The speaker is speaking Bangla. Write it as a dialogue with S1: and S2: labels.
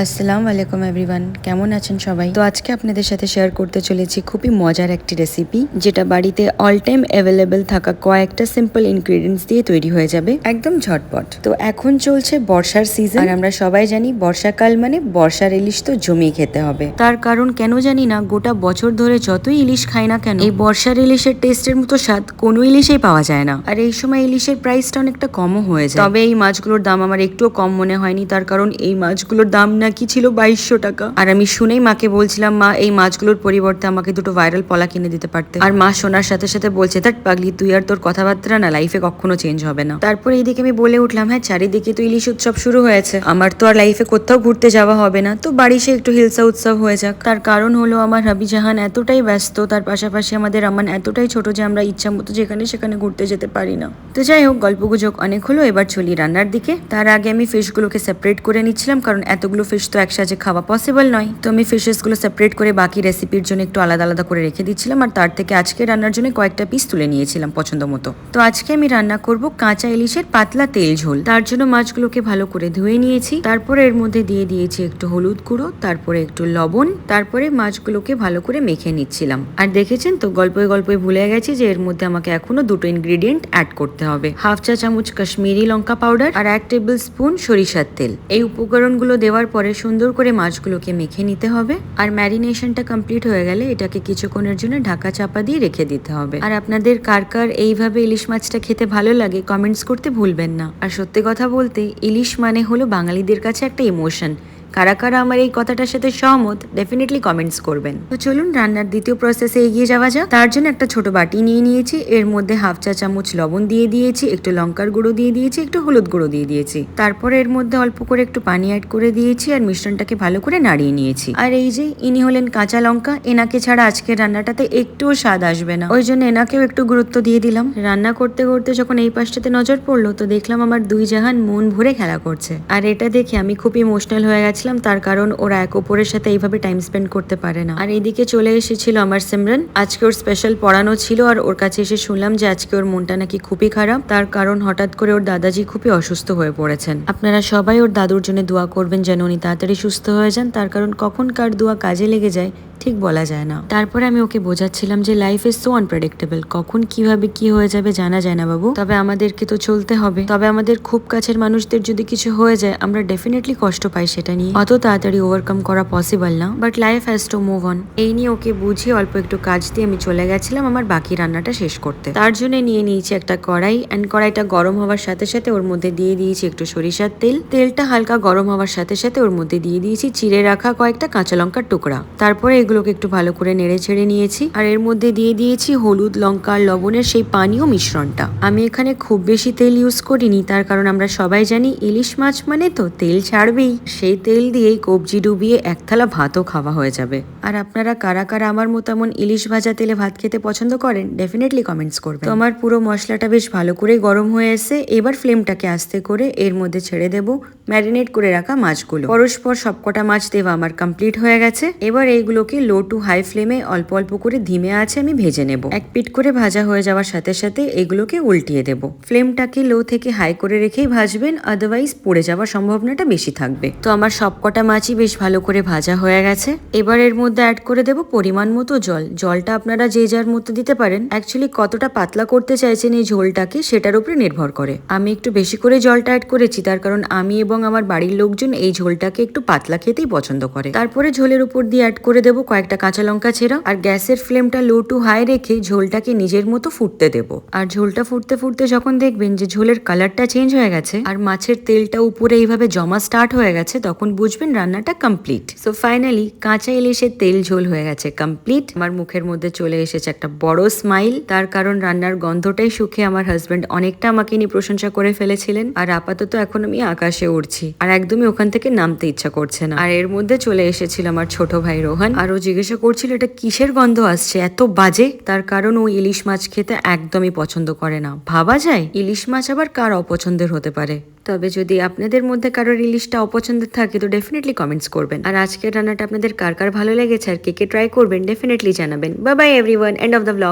S1: আসসালামু আলাইকুম এভরিওয়ান, কেমন আছেন সবাই? তো আজকে আপনাদের সাথে শেয়ার করতে চলেছি খুবই মজার একটি রেসিপি, যেটা বাড়িতে অল টাইম অ্যাভেলেবেল থাকা কয়েকটা সিম্পল ইনগ্রেডিয়েন্টস দিয়ে তৈরি হয়ে যাবে একদম ঝটপট। তো এখন চলছে বর্ষার সিজন, আর আমরা সবাই জানি বর্ষাকাল মানে বর্ষার ইলিশ তো জমিয়ে খেতে হবে। তার কারণ কেন জানি না, গোটা বছর ধরে যতই ইলিশ খাই না কেন, এই বর্ষার ইলিশের টেস্টের মতো স্বাদ কোনো ইলিশেই পাওয়া যায় না। আর এই সময় ইলিশের প্রাইসটা অনেকটা কমও হয়ে যায়। তবে এই মাছগুলোর দাম আমার একটুও কম মনে হয়নি, তার কারণ এই মাছগুলোর দাম নাকি ছিল 2200 টাকা। আর আমি শুনেই মাকে বলছিলাম, মা এই মাছগুলোর পরিবর্তে আমাকে দুটো ভাইরাল পলা কিনে দিতে পারতে। আর মা শোনার সাথে সাথে বলছে, ধ্যাৎ পাগলি, তুই আর তোর কথাবার্তা না লাইফে কখনো চেঞ্জ হবে না। তারপরে এইদিকে আমি বলে উঠলাম, হ্যাঁ চারিদিকে তো ইলিশ উৎসব শুরু হয়েছে, আমার তো আর লাইফে কোথাও ঘুরতে যাওয়া হবে না, তো বাড়ি সে একটু হিলসা উৎসব হয়ে যাক। তার কারণ হলো আমার হাবি জাহান এতটাই ব্যস্ত, তার পাশাপাশি আমাদের আমান এতটাই ছোট যে আমরা ইচ্ছা মতো যেখানে সেখানে ঘুরতে যেতে পারি না। তো যাই হোক, গল্প গুজব অনেক হলো, এবার চলি রান্নার দিকে। তার আগে আমি ফিশগুলোকে সেপারেট করে নিচ্ছিলাম, কারণ এতগুলো ফিশ তো একসাথে খাওয়া পসিবল নয়। তো আমি ফিশেসগুলো সেপারেট করে বাকি রেসিপির জন্য একটু আলাদা আলাদা করে রেখে দিচ্ছিলাম, আর তার থেকে আজকে রান্নার জন্য কয়েকটা পিস তুলে নিয়েছিলাম পছন্দ মতো। তো আজকে আমি রান্না করব কাঁচা ইলিশের পাতলা তেল ঝোল। তার জন্য মাছগুলোকে ভালো করে ধুয়ে নিয়েছি, তারপরে এর মধ্যে দিয়ে দিয়েছি একটু হলুদ গুঁড়ো, তারপরে একটু লবণ, তারপরে মাছগুলোকে ভালো করে মেখে নিচ্ছিলাম। আর দেখেছেন তো, গল্পে গল্পে ভুলে গেছি যে এর মধ্যে আমাকে এখনো দুটো ইনগ্রেডিয়েন্ট অ্যাড করতে হবে, হাফ চা চামচ কাশ্মীরি লঙ্কা পাউডার আর 1 টেবিল স্পুন সরিষার তেল। এই উপকরণগুলো দেওয়ার পরে সুন্দর করে মাছগুলোকে মেখে নিতে হবে। আর ম্যারিনেশনটা কমপ্লিট হয়ে গেলে এটাকে কিছুক্ষণের জন্য ঢাকা চাপা দিয়ে রেখে দিতে হবে। আর আপনাদের কার কার এইভাবে ইলিশ মাছটা খেতে ভালো লাগে কমেন্টস করতে ভুলবেন না। আর সত্যি কথা বলতে, ইলিশ মানে হলো বাঙালিদের কাছে একটা ইমোশন। কারা কারা আমার এই কথাটার সাথে সহমত ডেফিনেটলি কমেন্টস করবেন। তো চলুন রান্নার দ্বিতীয় প্রসেসে এগিয়ে যাওয়া যাক। তার জন্য একটা ছোট বাটি নিয়ে নিয়েছি, এর মধ্যে হাফ চা চামচ লবণ দিয়ে দিয়েছি, একটু লঙ্কার গুঁড়ো দিয়ে দিয়েছি, একটু হলুদ গুঁড়ো দিয়ে দিয়েছি। তারপরে এর মধ্যে অল্প করে একটু পানি অ্যাড করে দিয়েছি, আর মিশ্রণটাকে ভালো করে নাড়িয়ে নিয়েছি। আর এই যে ইনি হলেন কাঁচা লঙ্কা, এনাকে ছাড়া আজকের রান্নাটাতে একটুও স্বাদ আসবে না, ওই জন্য এনাকেও একটু গুরুত্ব দিয়ে দিলাম। রান্না করতে করতে যখন এই পাশটাতে নজর পড়লো, তো দেখলাম আমার দুই জাহান মন ভরে খেলা করছে। আর এটা দেখে আমি খুব ইমোশনাল হয়ে গেছিলাম, তার কারণ ওরা এক অপরের সাথে এইভাবে টাইম স্পেন্ড করতে পারে না। আর এইদিকে চলে এসেছিল আমার সিমরান, আজকে ওর স্পেশাল পড়ানো ছিল, আর ওর কাছে এসে শুনলাম যে আজকে ওর মনটা নাকি খুবই খারাপ, তার কারণ হঠাৎ করে ওর দাদাজি খুবই অসুস্থ হয়ে পড়েছেন। আপনারা সবাই ওর দাদুর জন্য দোয়া করবেন যেন উনি তাড়াতাড়ি সুস্থ হয়ে যান, তার কারণ কখন কার দোয়া কাজে লেগে যায় ঠিক বলা যায় না। তারপরে আমি ওকে বোঝাচ্ছিলাম যে লাইফ ইজ সো আনপ্রেডিক্টেবল, কখন কিভাবে কি হয়ে যাবে জানা যায় না বাবু, তবে আমাদেরকে তো চলতে হবে। তবে আমাদের খুব কাছের মানুষদের যদি কিছু হয়ে যায় আমরা ডেফিনেটলি কষ্ট পাই, সেটা নিয়ে অত তাড়াতাড়ি ওভারকাম করা পসিবল না, but life has to move on. এই নিয়ে ওকে বুঝিয়ে অল্প একটু কাজ দিয়ে আমি চলে গেছিলাম আমার বাকি রান্নাটা শেষ করতে। তার জন্য নিয়ে নিয়েছি একটা কড়াই, অ্যান্ড কড়াইটা গরম হওয়ার সাথে সাথে ওর মধ্যে দিয়ে দিয়েছি একটু সরিষার তেল। তেলটা হালকা গরম হওয়ার সাথে সাথে ওর মধ্যে দিয়ে দিয়েছি চিড়ে রাখা কয়েকটা কাঁচা লঙ্কার টুকরা। তারপরে এগুলোকে একটু ভালো করে নেড়ে ছেড়ে নিয়েছি, আর এর মধ্যে দিয়ে দিয়েছি হলুদ, লঙ্কা, লবণের সেই পানীয় মিশ্রণটা। আমি এখানে খুব বেশি তেল ইউজ করিনি, তার কারণ আমরা সবাই জানি ইলিশ মাছ মানে তো তেল ছাড়বেই, সেই তেল দিয়েই কবজি ডুবিয়ে এক থালা ভাতও খাওয়া হয়ে যাবে। আর আপনারা কারা কারা আমার মতো এমন ইলিশ ভাজা তেলে ভাত খেতে পছন্দ করেন ডেফিনেটলি কমেন্টস করবেন। তো আমার পুরো মশলাটা বেশ ভালো করে গরম হয়ে এসে এবার ফ্লেমটাকে আস্তে করে এর মধ্যে ছেড়ে দেব ম্যারিনেট করে রাখা মাছগুলো। পরস্পর সবকটা মাছ দেওয়া আমার কমপ্লিট হয়ে গেছে। এবার এইগুলোকে লো টু হাই ফ্লেমে অল্প অল্প করে ধিমে আছে আমি ভেজে নেব। এক পিঠ করে ভাজা হয়ে যাওয়ার সাথে সাথে এগুলোকে উল্টিয়ে দেব। ফ্লেমটাকে লো থেকে হাই করে রেখেই ভাজবেন, আদারওয়াইজ পড়ে যাওয়ার সম্ভাবনাটা বেশি থাকবে। তো আমার সবকটা মাছই বেশ ভালো করে ভাজা হয়ে গেছে। এবার এর মধ্যে অ্যাড করে দেব পরিমাণ মতো জল। জলটা আপনারা যে যার মতো দিতে পারেন, অ্যাকচুয়ালি কতটা পাতলা করতে চাইছেন এই ঝোলটাকে সেটার উপরে নির্ভর করে। আমি একটু বেশি করে জলটা অ্যাড করেছি, তার কারণ আমি এবং আমার বাড়ির লোকজন এই ঝোলটাকে একটু পাতলা খেতেই পছন্দ করে। তারপরে ঝোলের উপর দিয়ে অ্যাড করে দেব কয়েকটা কাঁচা লঙ্কা ছেঁড়া, আর গ্যাসের ফ্লেমটা লো টু হাই রেখে ঝোলটাকে নিজের মতো ফুটতে দেব। আর ঝোলটা ফুটতে ফুটতে যখন দেখবেন যে ঝোলের কালারটা চেঞ্জ হয়ে গেছে আর মাছের তেলটা উপরে এইভাবে জমা স্টার্ট হয়ে গেছে, তখন বুঝবেন রান্নাটা কমপ্লিট। সো ফাইনালি কাঁচা ইলিশের তেল ঝোল হয়ে গেছে কমপ্লিট। আমার মুখের মধ্যে চলে এসেছে একটা বড় স্মাইল, তার কারণ রান্নার গন্ধটাই সুখে আমার হাজবেন্ড অনেকটা আমাকে নিয়ে প্রশংসা করে ফেলেছিলেন। আর আপাতত এখন আমি আকাশে উড়ছি, আর একদমই ওখান থেকে নামতে ইচ্ছা করছে না। আর এর মধ্যে চলে এসেছিল আমার ছোট ভাই রোহান, আর ও জিজ্ঞাসা করছিল এটা কিসের গন্ধ আসছে এত বাজে, তার কারণ ও ইলিশ মাছ খেতে একদমই পছন্দ করে না। ভাবা যায় ইলিশ মাছ আবার কার অপছন্দের হতে পারে। তবে যদি আপনাদের মধ্যে কারোর ইলিশটা অপছন্দের থাকে তো ডেফিনেটলি কমেন্টস করবেন। আর আজকের রান্নাটা আপনাদের কার কার ভালো লেগেছে আর কে কে ট্রাই করবেন ডেফিনেটলি জানাবেন। Bye bye everyone, end of the blog.